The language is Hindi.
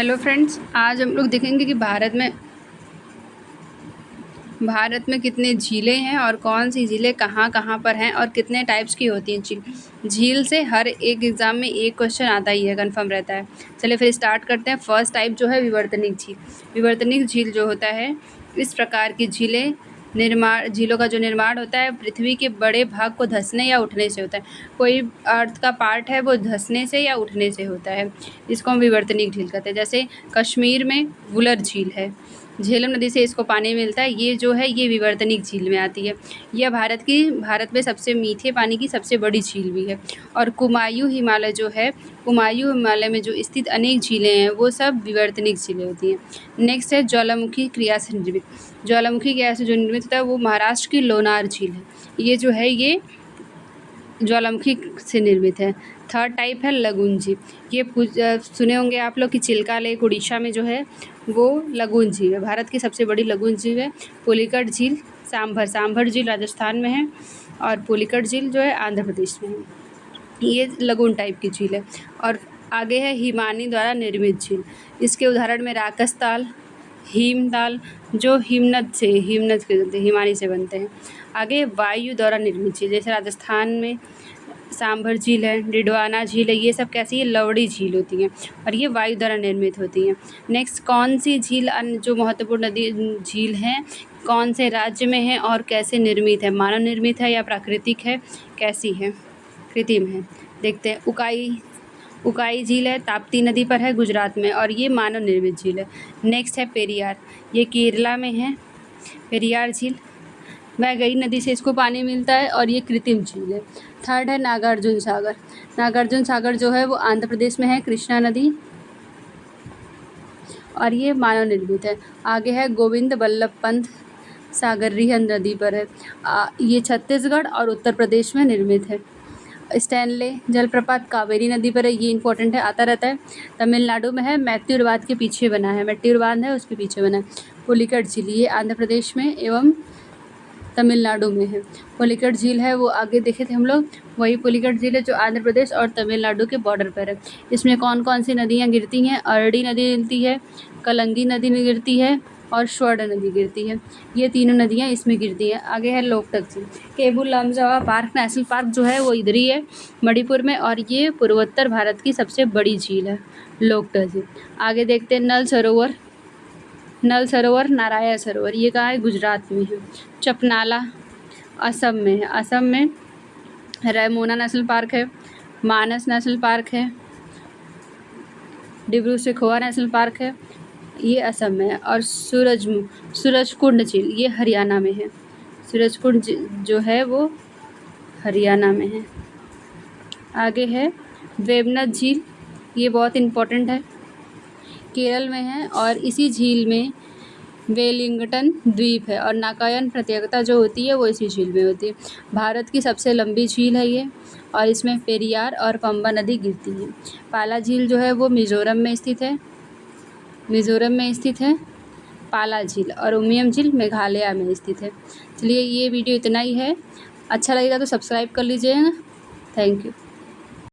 हेलो फ्रेंड्स, आज हम लोग देखेंगे कि भारत में कितने झीलें हैं और कौन सी झीलें कहाँ कहाँ पर हैं और कितने टाइप्स की होती हैं झील से हर एक एग्ज़ाम में एक क्वेश्चन आता ही है, कंफर्म रहता है। चलिए फिर स्टार्ट करते हैं। फर्स्ट टाइप जो है विवर्तनिक झील। विवर्तनिक झील जो होता है, इस प्रकार की झीलों का जो निर्माण होता है पृथ्वी के बड़े भाग को धंसने या उठने से होता है। कोई अर्थ का पार्ट है वो धंसने से या उठने से होता है, इसको हम विवर्तनिक झील कहते हैं। जैसे कश्मीर में वुलर झील है, झेलम नदी से इसको पानी मिलता है। ये जो है ये विवर्तनिक झील में आती है। यह भारत में सबसे मीठे पानी की सबसे बड़ी झील भी है। और कुमायूं हिमालय जो है, कुमायूं हिमालय में जो स्थित अनेक झीलें हैं वो सब विवर्तनिक झीलें होती हैं। नेक्स्ट है ज्वालामुखी क्रिया से निर्मित। ज्वालामुखी क्रिया से जो निर्मित होता है वो महाराष्ट्र की लोनार झील है। ये जो है ये ज्वालामुखी से निर्मित है। थर्ड टाइप है लगून झील। ये सुने होंगे आप लोग कि चिल्का लेक उड़ीसा में जो है वो लगून झील है। भारत की सबसे बड़ी लगून झील है। पुलिकट झील सांभर झील राजस्थान में है और पुलिकट झील जो है आंध्र प्रदेश में है। ये लगून टाइप की झील है। और आगे है हिमानी द्वारा निर्मित झील। इसके उदाहरण में राकसताल, हिमताल जो हिमनद के हिमानी से बनते हैं। आगे वायु द्वारा निर्मित झील, जैसे राजस्थान में सांभर झील है, डिडवाना झील है, ये सब कैसी है, लवड़ी झील होती हैं और ये वायु द्वारा निर्मित होती हैं। नेक्स्ट, कौन सी झील जो महत्वपूर्ण नदी झील हैं कौन से राज्य में है और कैसे निर्मित है, मानव निर्मित है या प्राकृतिक है, कैसी है, कृत्रिम है। देखते हैं। उकाई झील है, ताप्ती नदी पर है गुजरात में और ये मानव निर्मित झील है। नेक्स्ट है पेरियार, ये केरला में है। पेरियार झील वैगई नदी से इसको पानी मिलता है और ये कृत्रिम झील है। थर्ड है नागार्जुन सागर। नागार्जुन सागर जो है वो आंध्र प्रदेश में है, कृष्णा नदी, और ये मानव निर्मित है। आगे है गोविंद बल्लभ पंत सागर रिहंद नदी पर है। ये छत्तीसगढ़ और उत्तर प्रदेश में निर्मित है। स्टैनले जलप्रपात कावेरी नदी पर है, ये इंपॉर्टेंट है, आता रहता है। तमिलनाडु में है, मैत्यूर बांध के पीछे बना है, मैत्यूर बांध है उसके पीछे बना है। पुलिकट झील ये आंध्र प्रदेश में एवं तमिलनाडु में है। पुलिकट झील है वो आगे देखे थे हम लोग, वही पुलिकट झील है जो आंध्र प्रदेश और तमिलनाडु के बॉर्डर पर है। इसमें कौन कौन सी नदियाँ गिरती हैं, अरडी नदी गिरती है, कलंगी नदी गिरती है और स्वर्ण नदी गिरती है। ये तीनों नदियाँ इसमें गिरती हैं। आगे है लोकटक झील। केबुल लमजावा पार्क नेशनल पार्क जो है वो इधर ही है, मणिपुर में, और ये पूर्वोत्तर भारत की सबसे बड़ी झील है लोकटक झील। आगे देखते हैं नल सरोवर नारायण सरोवर, ये कहाँ है, गुजरात में है। चपनाला असम में है, असम में रैमोना नेशनल पार्क है, मानस नेशनल पार्क है, डिब्रू सैखोवा नेशनल पार्क है, ये असम में है। और सूरजकुंड झील ये हरियाणा में है। सूरजकुंड जो है वो हरियाणा में है। आगे है वेवनद झील, ये बहुत इम्पोर्टेंट है, केरल में है और इसी झील में वेलिंगटन द्वीप है और नागालैंड प्रतियोगिता जो होती है वो इसी झील में होती है। भारत की सबसे लंबी झील है ये और इसमें पेरियार और पंबा नदी गिरती है। पाला झील जो है वो मिज़ोरम में स्थित है पाला झील, और उमियम झील मेघालय में स्थित है। चलिए ये वीडियो इतना ही है, अच्छा लगेगा तो सब्सक्राइब कर लीजिएगा। Thank you.